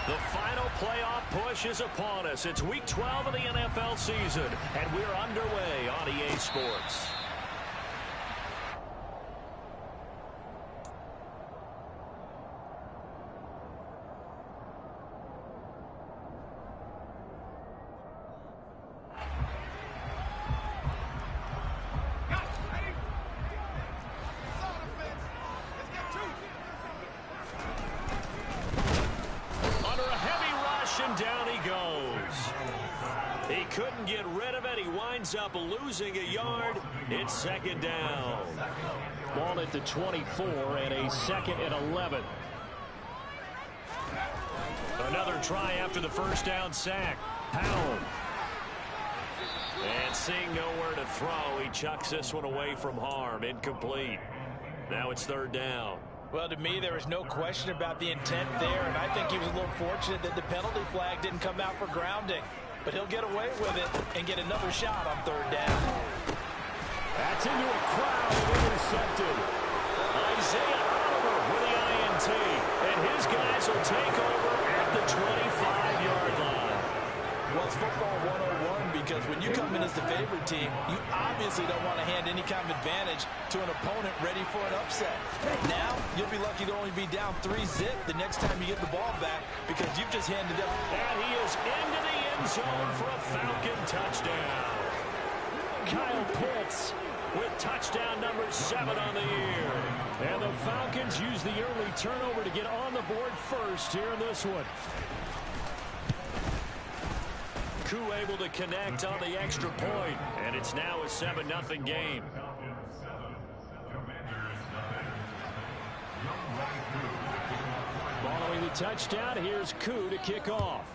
The final playoff push is upon us. It's Week 12 of the NFL season, and we're underway on EA Sports. Down he goes. He couldn't get rid of it. He winds up losing a yard. It's second down. Ball at the 24 and a 2nd and 11. Another try after the first down sack. Powell. And seeing nowhere to throw, he chucks this one away from harm. Incomplete. Now it's 3rd down. Well, to me, there was no question about the intent there, and I think he was a little fortunate that the penalty flag didn't come out for grounding. But he'll get away with it and get another shot on 3rd down. That's into a crowd and intercepted. Isaiah Oliver with the INT, and his guys will take over at the 25-yard line. Well, it's football 101 because when you come in as the favorite team, you obviously don't want to hand any kind of advantage to an opponent ready for an upset. Now, you'll be lucky to only be down 3-zip the next time you get the ball back because you've just handed up. And he is into the end zone for a Falcon touchdown. Kyle Pitts with touchdown number 7 on the year. And the Falcons use the early turnover to get on the board first here in this one. Koo able to connect on the extra point, and it's now a 7-0 game. Following the touchdown, here's Koo to kick off.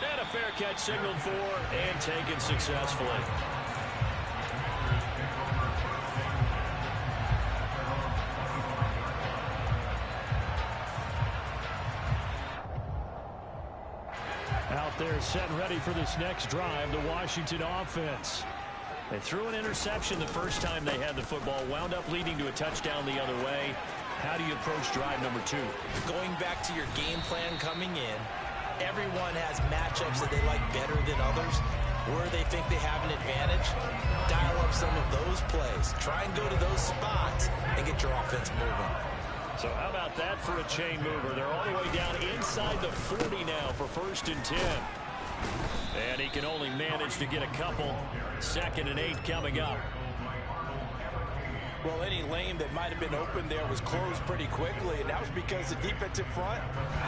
And a fair catch signaled for and taken successfully. Out there set and ready for this next drive, the Washington offense. They threw an interception the first time they had the football, wound up leading to a touchdown the other way. How do you approach drive number 2? Going back to your game plan coming in, everyone has matchups that they like better than others, where they think they have an advantage. Dial up some of those plays. Try and go to those spots and get your offense moving. So how about that for a chain mover? They're all the way down inside the 40 now for 1st and 10. And he can only manage to get a couple. 2nd and 8 coming up. Well, any lane that might have been open there was closed pretty quickly, and that was because the defensive front,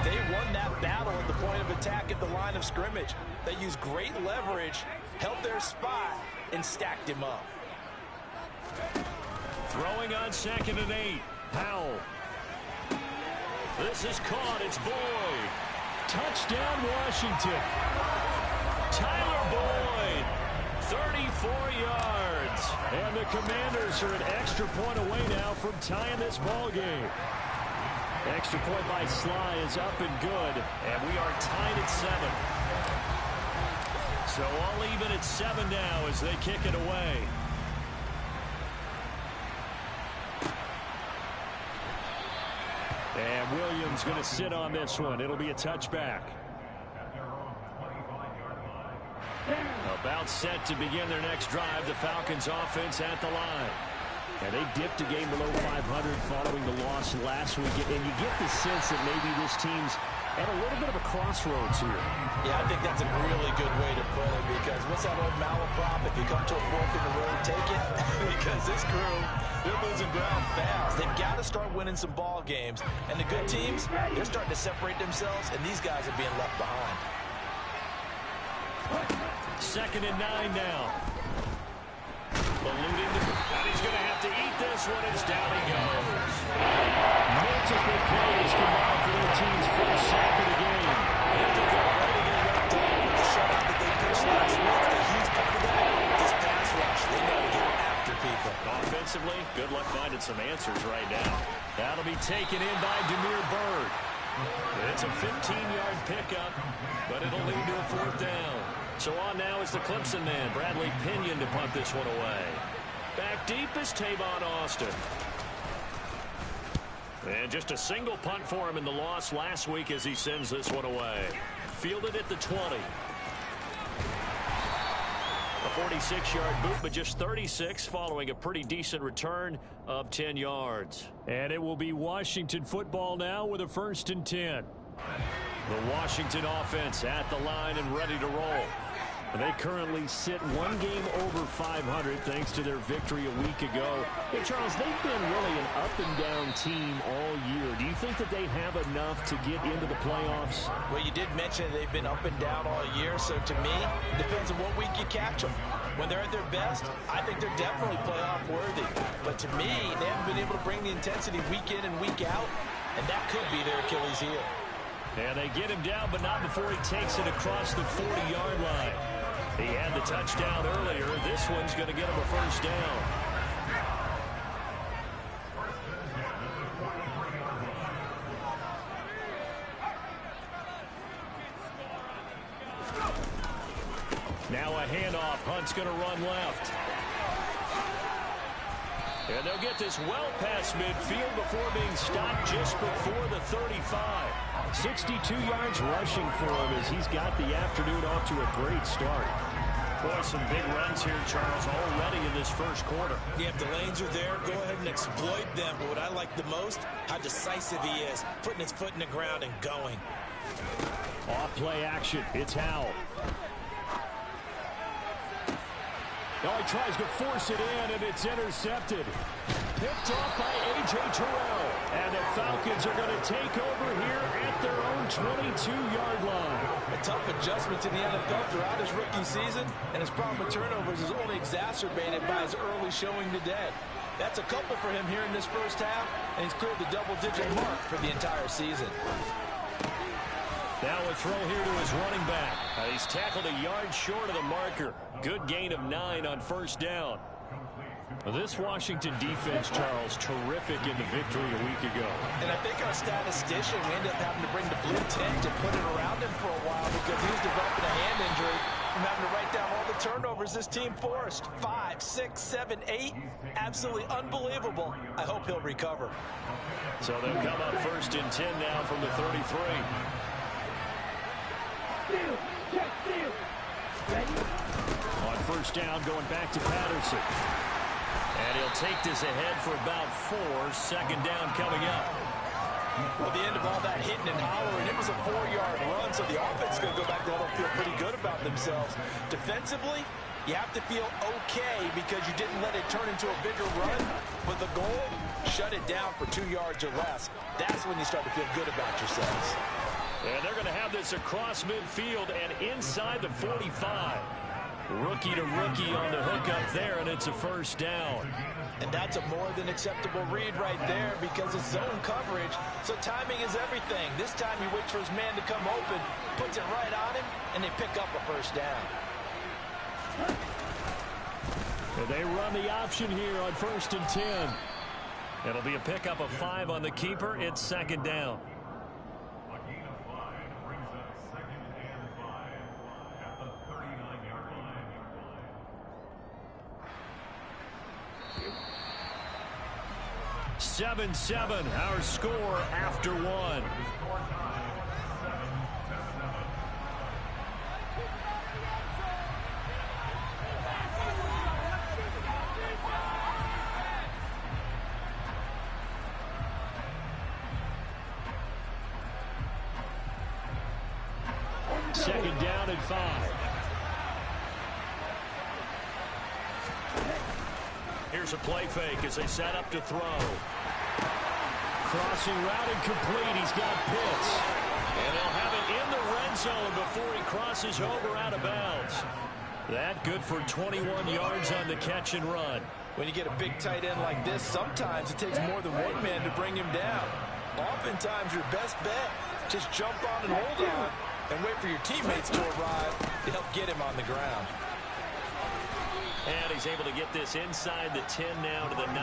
they won that battle at the point of attack at the line of scrimmage. They used great leverage, held their spot, and stacked him up. Throwing on 2nd and 8. Powell. This is caught. It's Boyd. Touchdown, Washington. Tyler Boyd. 34 yards. And the Commanders are an extra point away now from tying this ball game. Extra point by Sly is up and good. And we are tied at 7. So all even at 7 now as they kick it away. And Williams going to sit on this one. It'll be a touchback. About set to begin their next drive. The Falcons offense at the line. And they dipped a game below 500 following the loss last week. And you get the sense that maybe this team's at a little bit of a crossroads here. Yeah, I think that's a really good way to put it because what's that old malaprop? If you come to a fork in the road, take it. Because this crew, they're losing ground fast. They've got to start winning some ball games. And the good teams, they're starting to separate themselves, and these guys are being left behind. 2nd and 9 now. Ballooning, and he's going to have to eat this one as down he goes. Multiple plays combined for their team's first sack of the game. And I think they're ready to get left off with the shutout that they pitched last week. A huge part of that, this pass rush. They know to get after people. Offensively, good luck finding some answers right now. That'll be taken in by Demir Bird. It's a 15-yard pickup, but it'll lead to a 4th down. So on now is the Clemson man, Bradley Pinion, to punt this one away. Back deep is Tavon Austin. And just a single punt for him in the loss last week as he sends this one away. Fielded at the 20. A 46-yard boot, but just 36 following a pretty decent return of 10 yards. And it will be Washington football now with a 1st and 10. The Washington offense at the line and ready to roll. They currently sit one game over 500 thanks to their victory a week ago. Hey, Charles, they've been really an up-and-down team all year. Do you think that they have enough to get into the playoffs? Well, you did mention they've been up and down all year, so to me, it depends on what week you catch them. When they're at their best, I think they're definitely playoff worthy. But to me, they haven't been able to bring the intensity week in and week out, and that could be their Achilles heel. And they get him down, but not before he takes it across the 40-yard line. He had the touchdown earlier. This one's going to get him a 1st down. Now a handoff. Hunt's going to run left. And they'll get this well past midfield before being stopped just before the 35. 62 yards rushing for him as he's got the afternoon off to a great start. Boy, some big runs here, Charles, already in this first quarter. Yeah, if the lanes are there, go ahead and exploit them. But what I like the most, how decisive he is, putting his foot in the ground and going. Off play action. It's Howell. Now he tries to force it in, and it's intercepted. Picked off by A.J. Terrell. And the Falcons are going to take over here at their own 22-yard line. A tough adjustment to the NFL throughout his rookie season, and his problem with turnovers is only exacerbated by his early showing today. That's a couple for him here in this first half, and he's cleared the double-digit mark for the entire season. Now a throw here to his running back. He's tackled a yard short of the marker. Good gain of 9 on 1st down. This Washington defense, Charles, terrific in the victory a week ago. And I think our statistician, we ended up having to bring the blue tent to put it around him for a while because he was developing a hand injury from having to write down all the turnovers this team forced. 5, 6, 7, 8. Absolutely unbelievable. I hope he'll recover. So they'll come up 1st and 10 now from the 33. On 1st down, going back to Patterson. And he'll take this ahead for about 4. 2nd down coming up. Well, the end of all that hitting and hollering, it was a 4-yard run, so the offense is going to go back there and feel pretty good about themselves. Defensively, you have to feel okay because you didn't let it turn into a bigger run, but the goal, shut it down for 2 yards or less. That's when you start to feel good about yourselves. And they're going to have this across midfield and inside the 45. Rookie to rookie on the hook up there, and it's a 1st down. And that's a more than acceptable read right there because it's zone coverage, so timing is everything. This time he waits for his man to come open, puts it right on him, and they pick up a 1st down. And they run the option here on 1st and 10. It'll be a pickup of 5 on the keeper. It's 2nd down. 7-7, our score after 1. Second down and 5. Here's a play fake as they set up to throw. Crossing route incomplete. He's got Pitts. And they'll have it in the red zone before he crosses over out of bounds. That good for 21 yards on the catch and run. When you get a big tight end like this, sometimes it takes more than one man to bring him down. Oftentimes, your best bet, just jump on and hold on and wait for your teammates to arrive to help get him on the ground. And he's able to get this inside the 10 now to the 9.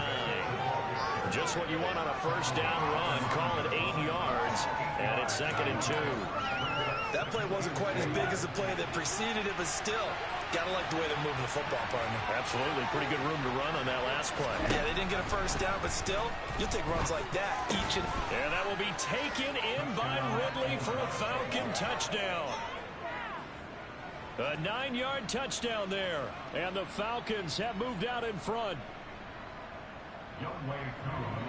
Just what you want on a 1st down run. Call it 8 yards, and it's 2nd and 2. That play wasn't quite as big as the play that preceded it, but still, Gotta like the way they're moving the football, partner. Absolutely. Pretty good room to run on that last play. Yeah, they didn't get a first down, but still, you'll take runs like that each and... And that will be taken in by Ridley for a Falcon touchdown. A 9-yard touchdown there. And the Falcons have moved out in front.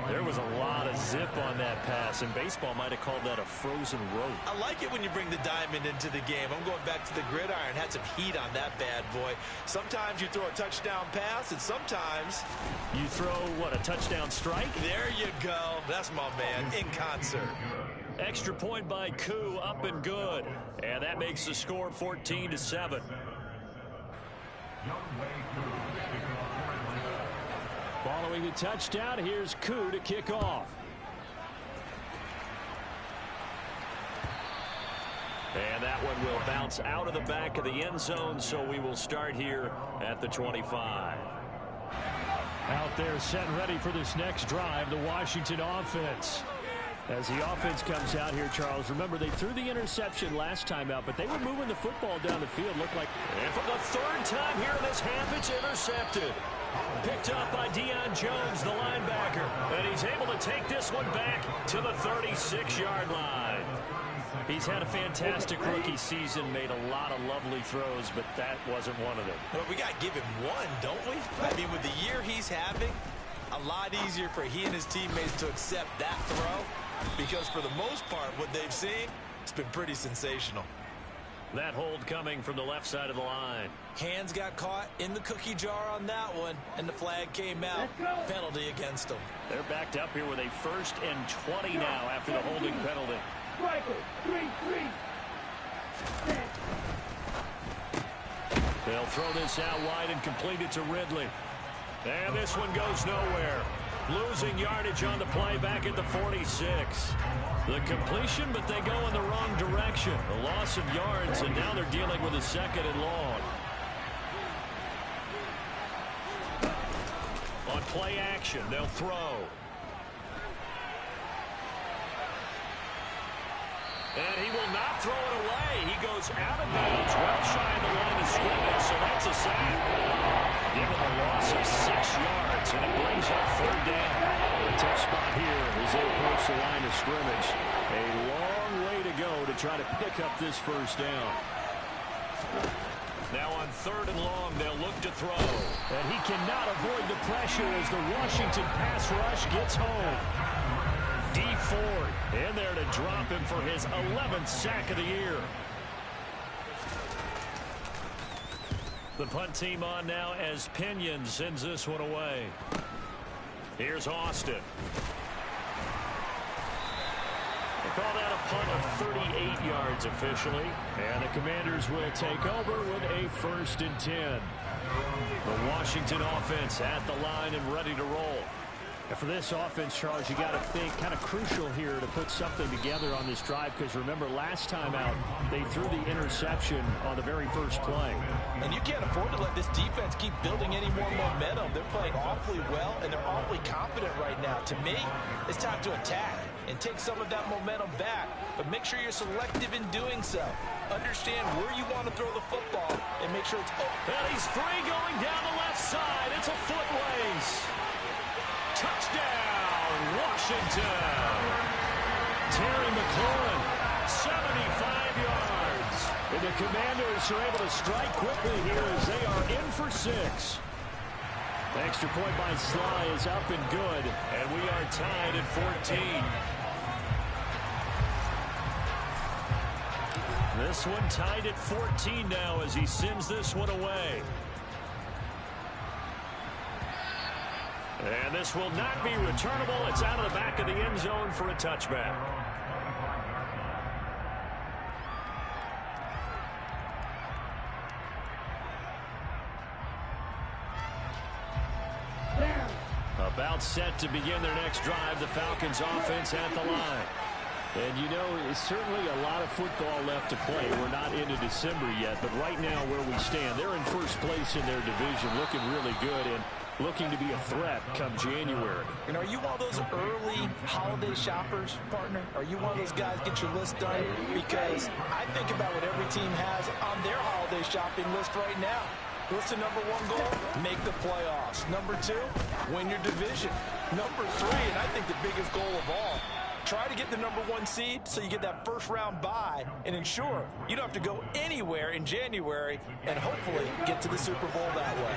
There was a lot of zip on that pass, and baseball might have called that a frozen rope. I like it when you bring the diamond into the game. I'm going back to the gridiron. Had some heat on that bad boy. Sometimes you throw a touchdown pass, and sometimes... You throw, what, a touchdown strike? There you go. That's my man, in concert. Extra point by Koo, up and good. And that makes the score 14-7. Following the touchdown, here's Koo to kick off. And that one will bounce out of the back of the end zone, so we will start here at the 25. Out there set and ready for this next drive, the Washington offense. As the offense comes out here, Charles, remember they threw the interception last time out, but they were moving the football down the field. Looked like... And for the third time here in this half, it's intercepted. Picked up by Deion Jones, the linebacker. And he's able to take this one back to the 36-yard line. He's had a fantastic rookie season, made a lot of lovely throws, but that wasn't one of them. Well, we got to give him one, don't we? I mean, with the year he's having, a lot easier for he and his teammates to accept that throw, because for the most part, what they've seen, it's been pretty sensational. That hold coming from the left side of the line. Hands got caught in the cookie jar on that one, and the flag came out. Penalty against them. They're backed up here with a 1st and 20 now after the holding penalty. They'll throw this out wide and complete it to Ridley. And this one goes nowhere. Losing yardage on the play back at the 46. The completion, but they go in the wrong direction. A loss of yards, and now they're dealing with a 2nd and long. On play action, they'll throw. And he will not throw it away. He goes out of bounds, well shy of the line of scrimmage, so that's a sack. Given a loss of 6 yards, and it brings up 3rd down. A tough spot here as they approach the line of scrimmage. A long way to go to try to pick up this 1st down. Now on 3rd and long, they'll look to throw. And he cannot avoid the pressure as the Washington pass rush gets home. D. Ford in there to drop him for his 11th sack of the year. The punt team on now as Pinion sends this one away. Here's Austin. They call that a punt of 38 yards officially. And the Commanders will take over with a 1st and 10. The Washington offense at the line and ready to roll. And for this offense, Charles, you got to think kind of crucial here to put something together on this drive, because remember last time out they threw the interception on the very first play. And you can't afford to let this defense keep building any more momentum. They're playing awfully well, and they're awfully confident right now. To me, it's time to attack and take some of that momentum back, but make sure you're selective in doing so. Understand where you want to throw the football and make sure it's open. And he's free going down the left side. It's a foot race. Touchdown, Washington. Terry McLaurin, 75 yards. And the Commanders are able to strike quickly here as they are in for 6. Extra point by Sly is up and good. And we are tied at 14. This one tied at 14 now as he sends this one away. And this will not be returnable. It's out of the back of the end zone for a touchback. About set to begin their next drive, the Falcons offense at the line. And you know, it's certainly a lot of football left to play. We're not into December yet, but right now where we stand, they're in first place in their division, looking really good. And looking to be a threat come January. And are you one of those early holiday shoppers, partner? Are you one of those guys get your list done? Because I think about what every team has on their holiday shopping list right now. What's the number one goal? Make the playoffs. Number two, win your division. Number three, and I think the biggest goal of all, try to get the number one seed so you get that first round bye and ensure you don't have to go anywhere in January and hopefully get to the Super Bowl that way.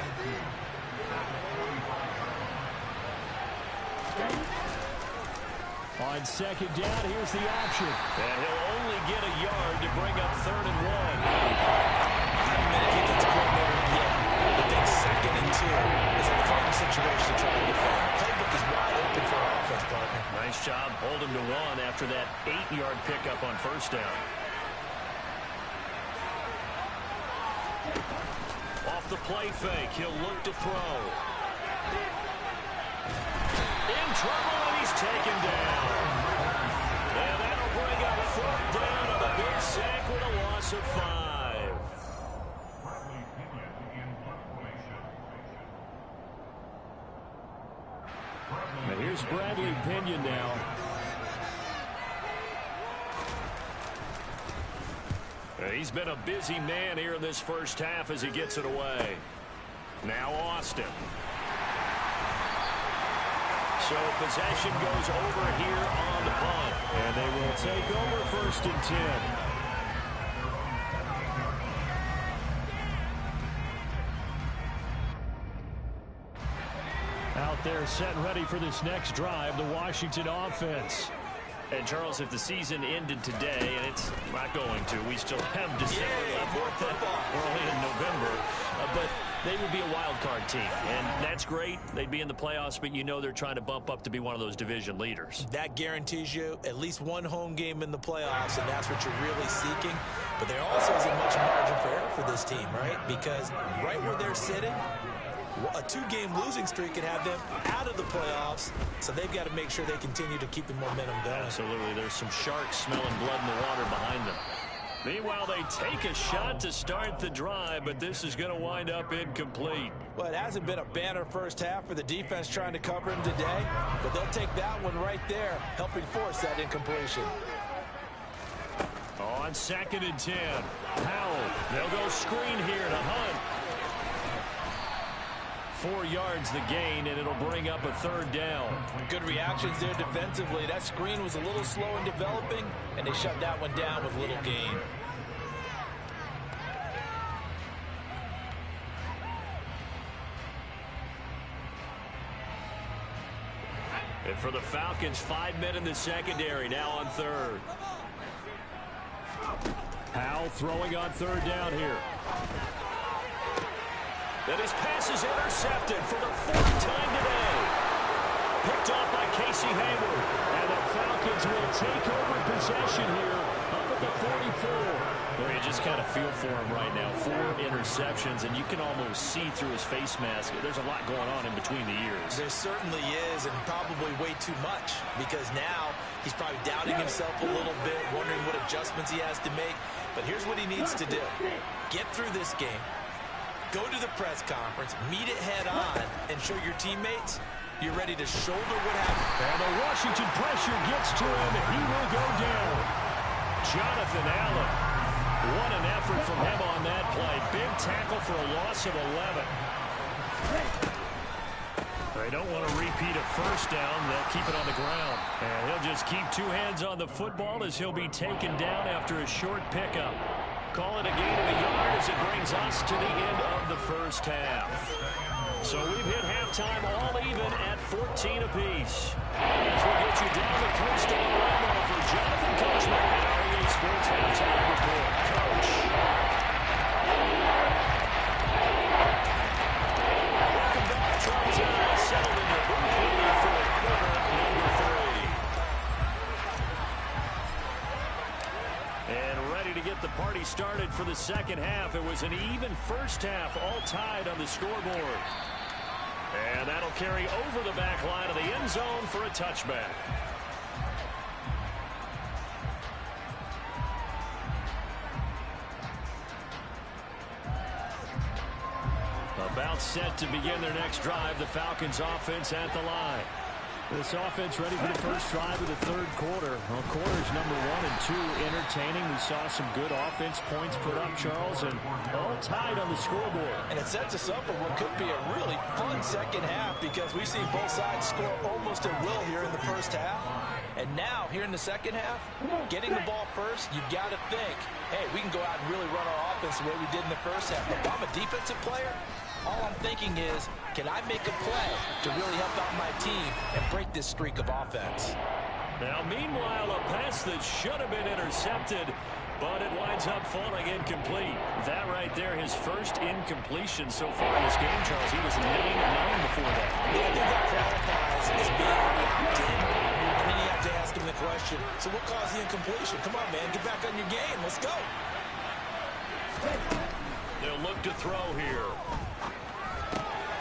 On second down, here's the option. And he'll only get a yard to bring up 3rd and 1. I admit he gets coordinator yet. I think 2nd and 2 is a fun situation to try to defend. Playbook is wide open for our offense, partner. Nice job holding to 1 after that 8-yard pickup on 1st down. Off the play fake, he'll look to throw. In trouble, and he's taken down. And that'll bring up 4th down on a big sack with a loss of 5. And here's Bradley Pinion now. He's been a busy man here in this first half as he gets it away. Now Austin. So possession goes over here on the punt. And they will take over 1st and 10. Out there set and ready for this next drive, the Washington offense. And Charles, if the season ended today, and it's not going to, we still have December left. We're only in November, but they would be a wild card team, and that's great. They'd be in the playoffs, but you know they're trying to bump up to be one of those division leaders. That guarantees you at least one home game in the playoffs, and that's what you're really seeking. But there also isn't much margin for error for this team, right? Because right where they're sitting, a 2-game losing streak could have them out of the playoffs, so they've got to make sure they continue to keep the momentum going. Absolutely. There's some sharks smelling blood in the water behind them. Meanwhile, they take a shot to start the drive, but this is going to wind up incomplete. Well, it hasn't been a banner first half for the defense trying to cover him today, but they'll take that one right there, helping force that incompletion. On 2nd and 10, Powell. They'll go screen here to Hunt. 4 yards the gain, and it'll bring up a 3rd down. Good reactions there defensively. That screen was a little slow in developing, and they shut that one down with little gain. And for the Falcons, 5 men in the secondary, now on 3rd. Powell throwing on 3rd down here. And his pass is intercepted for the 4th time today. Picked off by Casey Hayward. And the Falcons will take over possession here up at the 44. Well, you just kind of feel for him right now. 4 interceptions, and you can almost see through his face mask. There's a lot going on in between the ears. There certainly is, and probably way too much, because now he's probably doubting himself a little bit, wondering what adjustments he has to make. But here's what he needs to do. Get through this game. Go to the press conference, meet it head on, and show your teammates you're ready to shoulder what happened. And the Washington pressure gets to him. He will go down. Jonathan Allen. What an effort from him on that play. Big tackle for a loss of 11. They don't want to repeat a 1st down. They'll keep it on the ground. And he'll just keep 2 hands on the football as he'll be taken down after a short pickup. Call it a gain of a yard as it brings us to the end of the first half. So we've hit halftime all even at 14 apiece. As we'll get you down the Crystal Alamo for Jonathan Coachman at our EA Sports Halftime Report. Coach. Welcome back, Charles. Settled in your booth with me for quarter number 3. And ready to get the party started for the 2nd half. It was an even first half, all tied on the scoreboard. And that'll carry over the back line of the end zone for a touchback. A About set to begin their next drive. The Falcons offense at the line. This offense ready for the first drive of the third quarter. Well, quarters number 1 and 2 entertaining. We saw some good offense points put up, Charles, and all tied on the scoreboard. And it sets us up for what could be a really fun second half because we've seen both sides score almost at will here in the first half. And now, here in the second half, getting the ball first, you've got to think, hey, we can go out and really run our offense the way we did in the first half. But if I'm a defensive player, all I'm thinking is, can I make a play to really help out my team and break this streak of offense? Now, meanwhile, a pass that should have been intercepted, but it winds up falling incomplete. That right there, his first incompletion so far in this game, Charles. He was 9-9 before that. Yeah, I think that qualifies as being already opt-in. And then you have to ask him the question, so what caused the incompletion? Come on, man, get back on your game. Let's go. They'll look to throw here.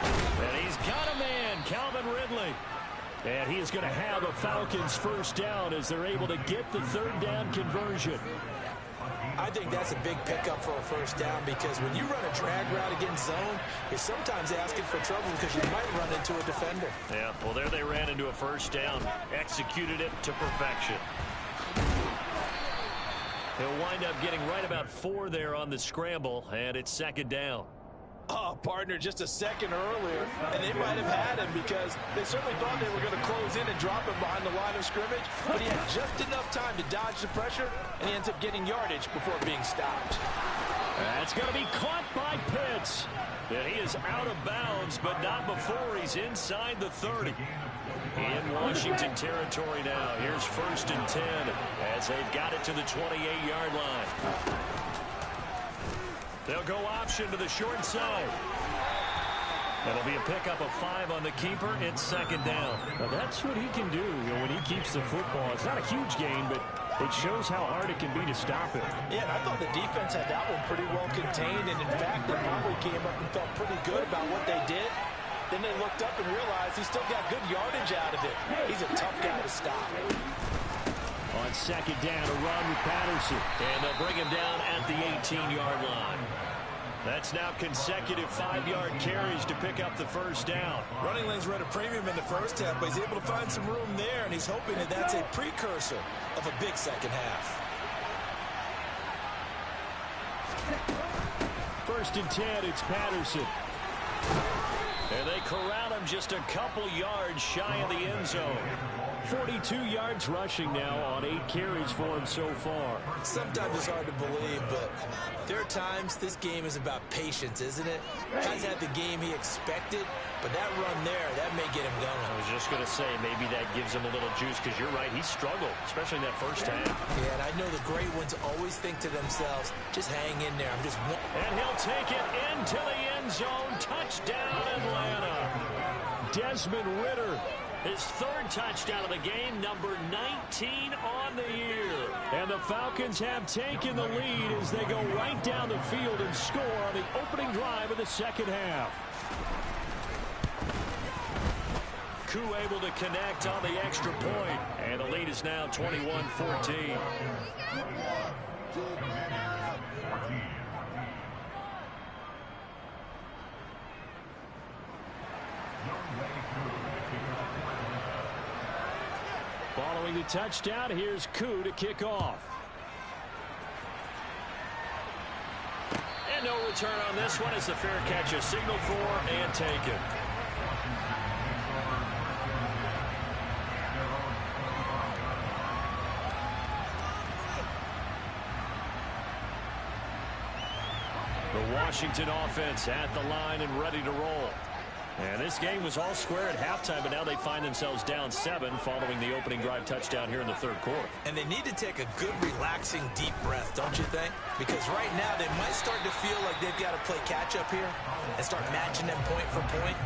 And he's got a man, Calvin Ridley. And he is going to have a Falcons first down as they're able to get the third down conversion. I think that's a big pickup for a first down because when you run a drag route against zone, you're sometimes asking for trouble because you might run into a defender. Yeah, well, there they ran into a first down, executed it to perfection. He'll wind up getting right about 4 there on the scramble, and it's second down. Oh, partner, just a second earlier, and they might have had him because they certainly thought they were going to close in and drop him behind the line of scrimmage, but he had just enough time to dodge the pressure, and he ends up getting yardage before being stopped. That's going to be caught by Pitts. And he is out of bounds, but not before he's inside the 30. In Washington territory now. Here's 1st and 10 as they've got it to the 28-yard line. They'll go option to the short side. That'll be a pickup of 5 on the keeper. It's second down. Well, that's what he can do, when he keeps the football. It's not a huge gain, but it shows how hard it can be to stop him. Yeah, and I thought the defense had that one pretty well contained, and in fact, they probably came up and felt pretty good about what they did. Then they looked up and realized he still got good yardage out of it. He's a tough guy to stop. On second down, a run with Patterson. And they'll bring him down at the 18-yard line. That's now consecutive 5-yard carries to pick up the first down. Running lanes were at a premium in the first half, but he's able to find some room there, and he's hoping that that's a precursor of a big second half. 1st and 10, it's Patterson. And they corral him just a couple yards shy of the end zone. 42 yards rushing now on 8 carries for him so far. Sometimes it's hard to believe, but there are times this game is about patience, isn't it? Hasn't had the game he expected, but that run there, that may get him going. I was just going to say, maybe that gives him a little juice, because you're right, he struggled, especially in that first half. Yeah, and I know the great ones always think to themselves, just hang in there. And he'll take it into the end zone. Touchdown, Atlanta. Desmond Ridder. His 3rd touchdown of the game, number 19 on the year. And the Falcons have taken the lead as they go right down the field and score on the opening drive of the second half. Koo able to connect on the extra point. And the lead is now 21-14. Following the touchdown, here's Koo to kick off. And no return on this one as the fair catch is signaled for and taken. The Washington offense at the line and ready to roll. And this game was all square at halftime, but now they find themselves down 7 following the opening drive touchdown here in the third quarter. And they need to take a good, relaxing, deep breath, don't you think? Because right now they might start to feel like they've got to play catch-up here and start matching them point for point.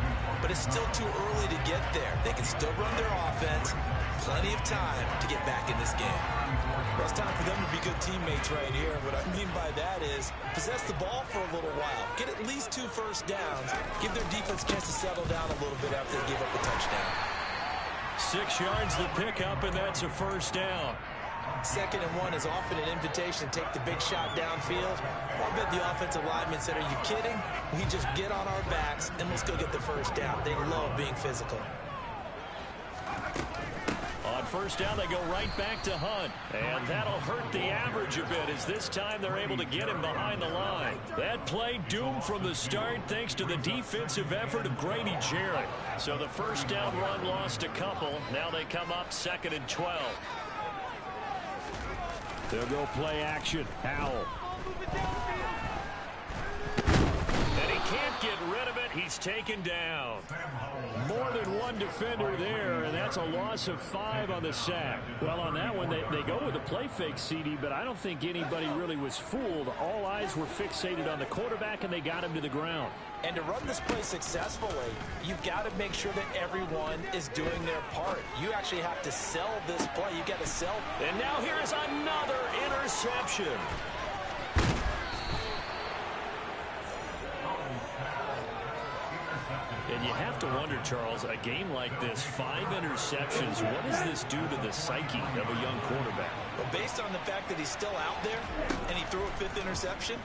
But it's still too early to get there. They can still run their offense. Plenty of time to get back in this game. Well, it's time for them to be good teammates right here. What I mean by that is possess the ball for a little while. Get at least 2 first downs. Give their defense a chance to settle down a little bit after they give up a touchdown. 6 yards the pickup, and that's a first down. 2nd and 1 is often an invitation to take the big shot downfield. I bet the offensive lineman said, are you kidding? We just get on our backs and let's go get the first down. They love being physical. On first down, they go right back to Hunt. And that'll hurt the average a bit as this time they're able to get him behind the line. That play doomed from the start thanks to the defensive effort of Grady Jarrett. So the first down run lost a couple. Now they come up 2nd and 12. They'll go play action. Howell. And he can't get rid of it. He's taken down. More than one defender there, and that's a loss of 5 on the sack. Well, on that one, they go with a play fake, CD, but I don't think anybody really was fooled. All eyes were fixated on the quarterback, and they got him to the ground. And to run this play successfully, you've got to make sure that everyone is doing their part. You actually have to sell this play. You've got to sell. And now here's another interception. And you have to wonder, Charles, a game like this, 5 interceptions, what does this do to the psyche of a young quarterback? Well, based on the fact that he's still out there and he threw a 5th interception,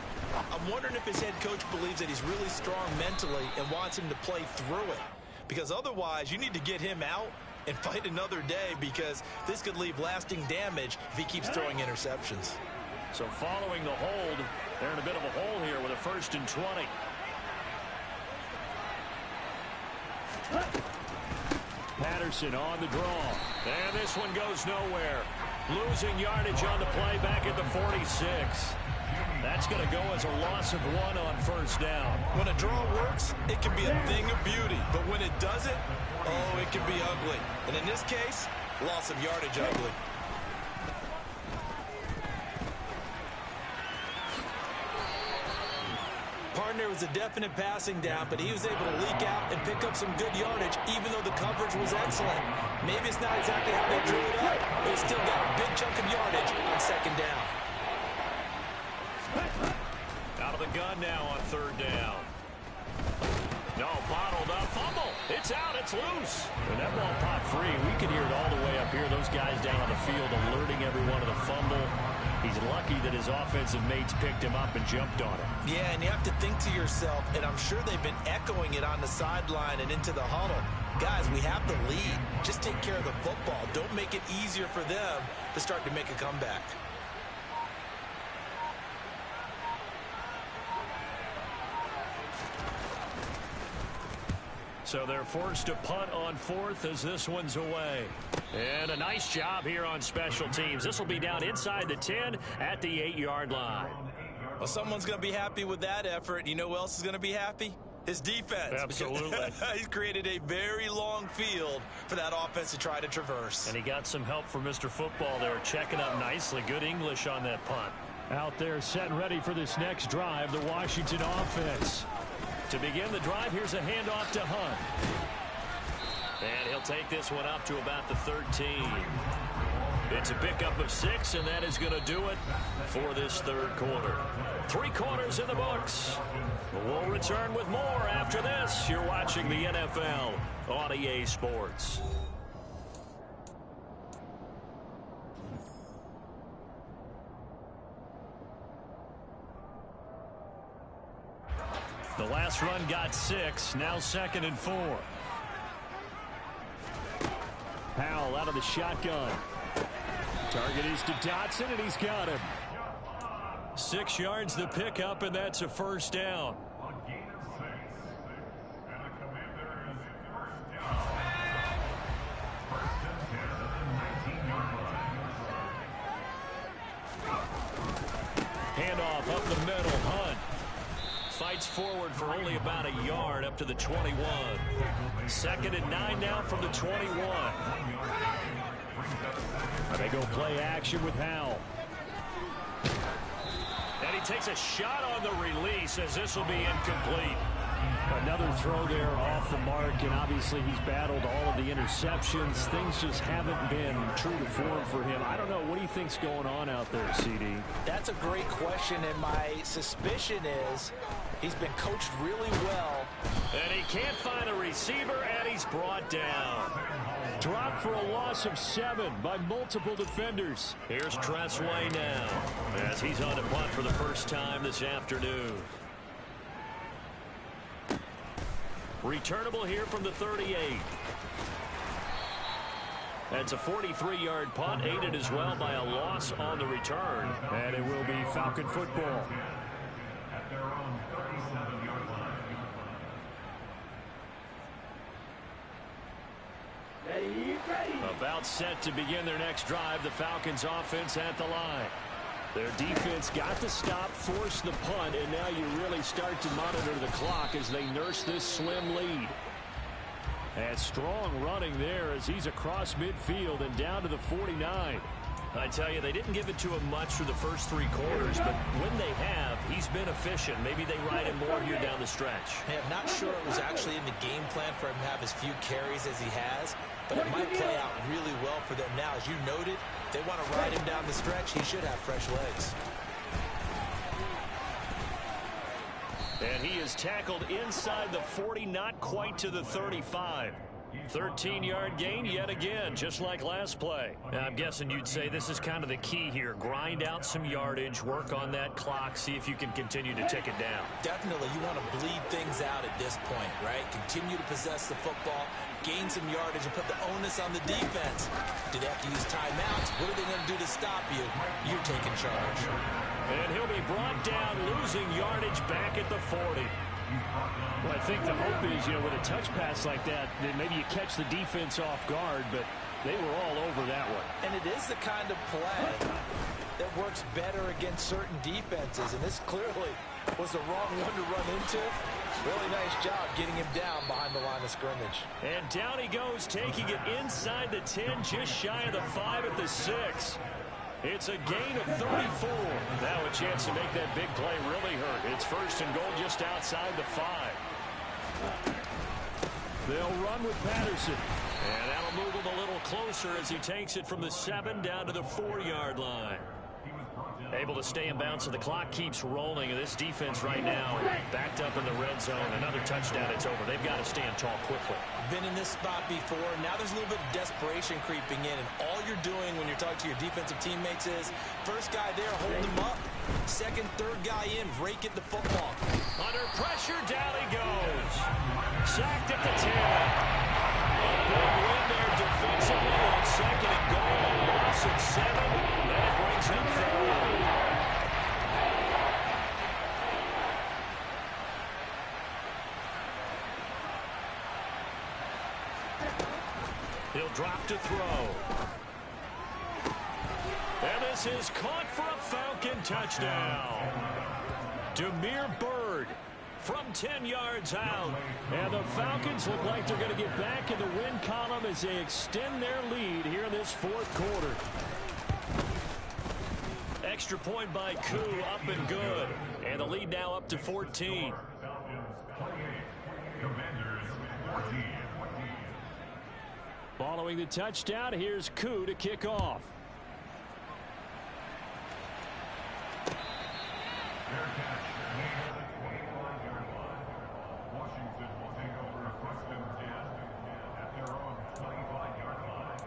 I'm wondering if his head coach believes that he's really strong mentally and wants him to play through it. Because otherwise, you need to get him out and fight another day, because this could leave lasting damage if he keeps throwing interceptions. So following the hold, they're in a bit of a hole here with a 1st and 20. Patterson on the draw. And this one goes nowhere. Losing yardage on the play back at the 46. That's going to go as a loss of 1 on first down. When a draw works, it can be a thing of beauty. But when it doesn't, oh, it can be ugly. And in this case, loss of yardage ugly. Partner was a definite passing down, but he was able to leak out and pick up some good yardage, even though the coverage was excellent. Maybe it's not exactly how they drew it up, but he still got a big chunk of yardage on 2nd down. Out of the gun now on 3rd down. No, bottled up, fumble. It's out, it's loose. And that ball popped free. We could hear it all the way up here. Those guys down on the field alerting everyone of the fumble. He's lucky that his offensive mates picked him up and jumped on him. Yeah, and you have to think to yourself, and I'm sure they've been echoing it on the sideline and into the huddle. Guys, we have the lead. Just take care of the football. Don't make it easier for them to start to make a comeback. So they're forced to punt on 4th as this one's away. And a nice job here on special teams. This will be down inside the 10 at the 8-yard line. Well, someone's going to be happy with that effort. You know who else is going to be happy? His defense. Absolutely. He's created a very long field for that offense to try to traverse. And he got some help from Mr. Football there, checking up nicely. Good English on that punt. Out there set and ready for this next drive, the Washington offense. To begin the drive, here's a handoff to Hunt. And he'll take this one up to about the 13. It's a pickup of 6, and that is going to do it for this 3rd quarter. 3 quarters in the books. We'll return with more after this. You're watching the NFL on EA Sports. The last run got 6, now 2nd and 4. Howell out of the shotgun. Target is to Dotson, and he's got him. 6 yards the pickup, and that's a first down. Handoff up the middle, Hunt. Fights forward for only about a yard up to the 21. 2nd and 9 now from the 21. They go play action with Howell. And he takes a shot on the release as this will be incomplete. Another throw there off the mark, and obviously he's battled all of the interceptions. Things just haven't been true to form for him. I don't know. What do you think's going on out there, CD? That's a great question, and my suspicion is he's been coached really well. And he can't find a receiver, and he's brought down. Dropped for a loss of 7 by multiple defenders. Here's Tressway now as he's on to punt for the first time this afternoon. Returnable here from the 38. That's a 43-yard punt, aided as well by a loss on the return. And it will be Falcon football. At their own 37-yard line. About set to begin their next drive, the Falcons offense at the line. Their defense got the stop, forced the punt, and now you really start to monitor the clock as they nurse this slim lead. And strong running there as he's across midfield and down to the 49. I tell you, they didn't give it to him much through the first 3 quarters, but when they have, he's been efficient. Maybe they ride him more here down the stretch. Hey, I'm not sure it was actually in the game plan for him to have as few carries as he has, but it might play out really well for them now. As you noted, if they want to ride him down the stretch, he should have fresh legs. And he is tackled inside the 40, not quite to the 35. 13-yard gain yet again, just like last play. Now, I'm guessing you'd say this is kind of the key here. Grind out some yardage, work on that clock, see if you can continue to tick it down. Definitely, you want to bleed things out at this point, right? Continue to possess the football, gain some yardage, and put the onus on the defense. Do they have to use timeouts? What are they going to do to stop you? You're taking charge. And he'll be brought down, losing yardage back at the 40. Well, I think the hope is, with a touch pass like that, then maybe you catch the defense off guard, but they were all over that one. And it is the kind of play that works better against certain defenses, and this clearly was the wrong one to run into. Really nice job getting him down behind the line of scrimmage. And down he goes, taking it inside the 10, just shy of the 5 at the 6. It's a gain of 34. Now a chance to make that big play really hurt. It's first and goal just outside the 5. They'll run with Patterson. And that'll move him a little closer as he takes it from the 7 down to the 4-yard line. Able to stay in bounds, so the clock keeps rolling. And this defense right now backed up in the red zone. Another touchdown, it's over. They've got to stand tall quickly. Been in this spot before. Now there's a little bit of desperation creeping in. And all you're doing when you're talking to your defensive teammates is first guy there, hold him up. Second, third guy in, rake at the football. Under pressure, down he goes. Sacked at the 10. A big win there defensively on second and goal. Loss at 7. That brings him forward. He'll drop to throw. And this is caught for a Falcon touchdown. Damiere Byrd from 10 yards out. And the Falcons look like they're going to get back in the win column as they extend their lead here in this 4th quarter. Extra point by Koo, up and good. And the lead now up to 14. Following the touchdown, here's Koo to kick off. Washington will take over a first and 10 at their own 25-yard line.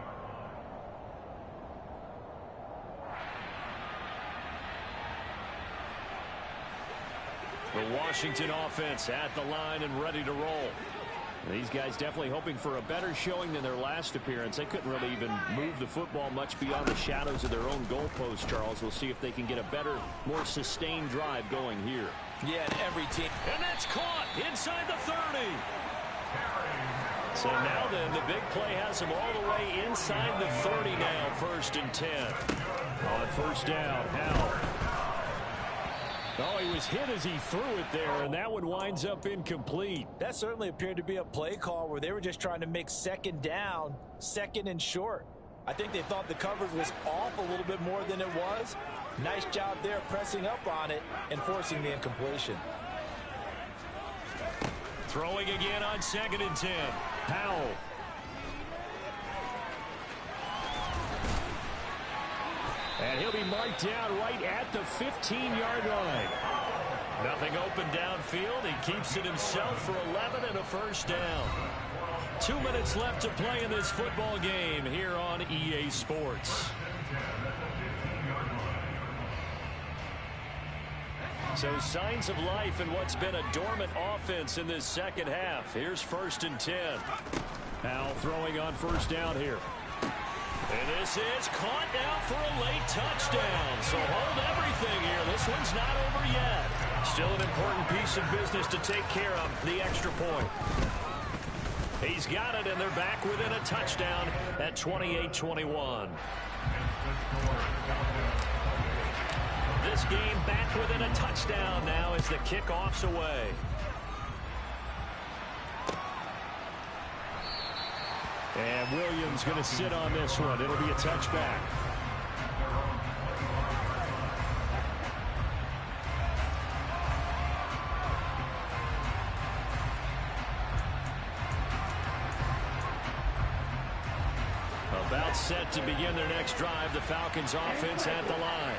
The Washington offense at the line and ready to roll. These guys definitely hoping for a better showing than their last appearance. They couldn't really even move the football much beyond the shadows of their own goalpost, Charles. We'll see if they can get a better, more sustained drive going here. Yeah, and every team. And that's caught inside the 30. So now then, the big play has them all the way inside the 30 now, first and 10. On first down, Howell. Oh, he was hit as he threw it there, and that one winds up incomplete. That certainly appeared to be a play call where they were just trying to make second down, second and short. I think they thought the coverage was off a little bit more than it was. Nice job there pressing up on it and forcing the incompletion. Throwing again on second and 10. Howell. And he'll be marked down right at the 15-yard line. Nothing open downfield. He keeps it himself for 11 and a first down. 2 minutes left to play in this football game here on EA Sports. So signs of life in what's been a dormant offense in this second half. Here's 1st and 10. Al throwing on 1st down here. And this is caught now for a late touchdown. So hold everything here. This one's not over yet. Still an important piece of business to take care of, the extra point. He's got it, and they're back within a touchdown at 28-21. This game back within a touchdown now as the kickoff's away. And Williams going to sit on this one. It'll be a touchback. About set to begin their next drive. The Falcons offense at the line.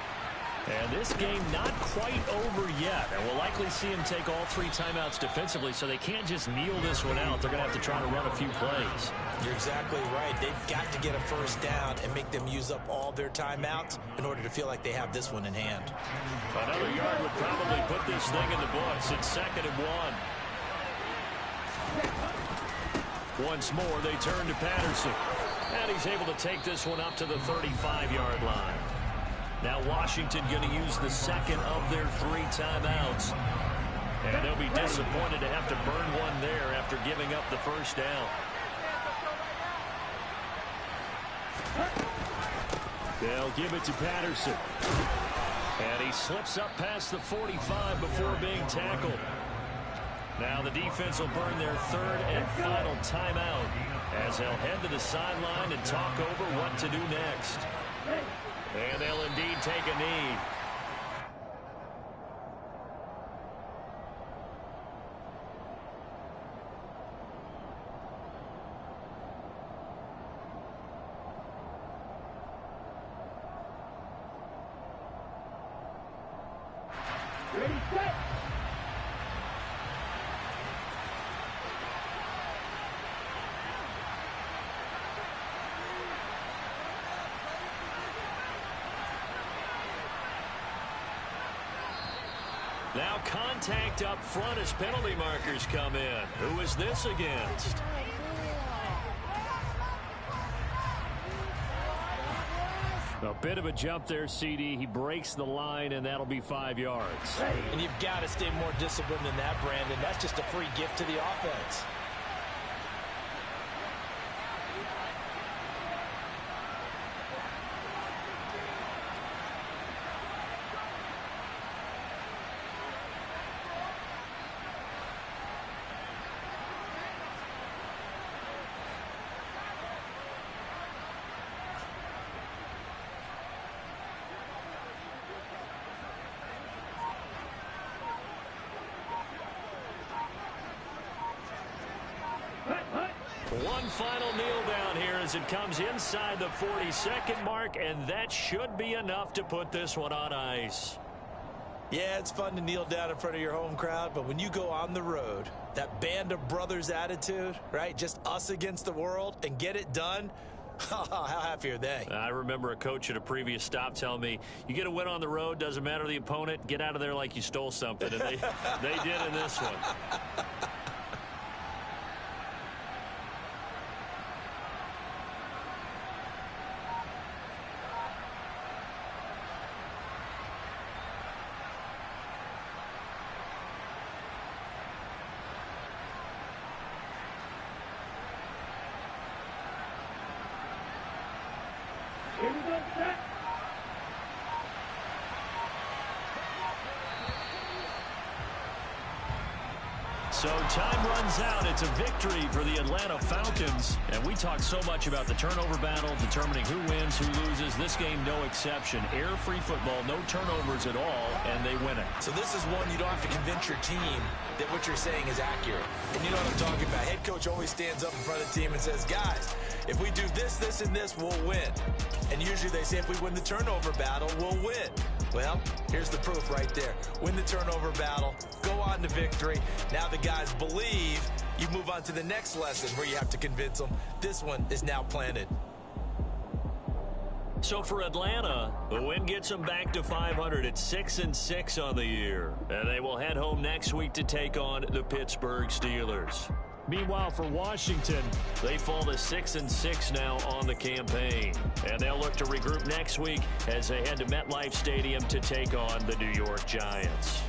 And this game not quite over yet. And we'll likely see him take all 3 timeouts defensively, so they can't just kneel this one out. They're going to have to try to run a few plays. You're exactly right. They've got to get a 1st down and make them use up all their timeouts in order to feel like they have this one in hand. Another yard would probably put this thing in the books. It's 2nd and 1. Once more, they turn to Patterson. And he's able to take this one up to the 35-yard line. Now Washington going to use the 2nd of their 3 timeouts. And they'll be disappointed to have to burn one there after giving up the 1st down. They'll give it to Patterson. And he slips up past the 45 before being tackled. Now the defense will burn their 3rd and final timeout as they'll head to the sideline and talk over what to do next. And they'll indeed take a knee. Ready, set. Now contact up front as penalty markers come in. Who is this against? A bit of a jump there, CD. He breaks the line, and that'll be 5 yards. And you've got to stay more disciplined than that, Brandon. That's just a free gift to the offense. One final kneel down here as it comes inside the 40-second mark, and that should be enough to put this one on ice. Yeah, it's fun to kneel down in front of your home crowd, but when you go on the road, that band of brothers attitude, right? Just us against the world and get it done. How happy are they? I remember a coach at a previous stop telling me, you get a win on the road, doesn't matter the opponent, get out of there like you stole something. And they did in this one. Here we go, set. So time runs out. It's a victory for the Atlanta Falcons. And we talk so much about the turnover battle, determining who wins, who loses. This game, no exception. Air-free football, no turnovers at all, and they win it. So this is one you don't have to convince your team that what you're saying is accurate. And you know what I'm talking about. Head coach always stands up in front of the team and says, guys, if we do this, this, and this, we'll win. And usually they say if we win the turnover battle, we'll win. Well, here's the proof right there. Win the turnover battle, go on to victory. Now the guys believe. You move on to the next lesson where you have to convince them. This one is now planted. So for Atlanta, the win gets them back to 500 at 6-6 on the year. And they will head home next week to take on the Pittsburgh Steelers. Meanwhile, for Washington, they fall to 6-6 now on the campaign. And they'll look to regroup next week as they head to MetLife Stadium to take on the New York Giants.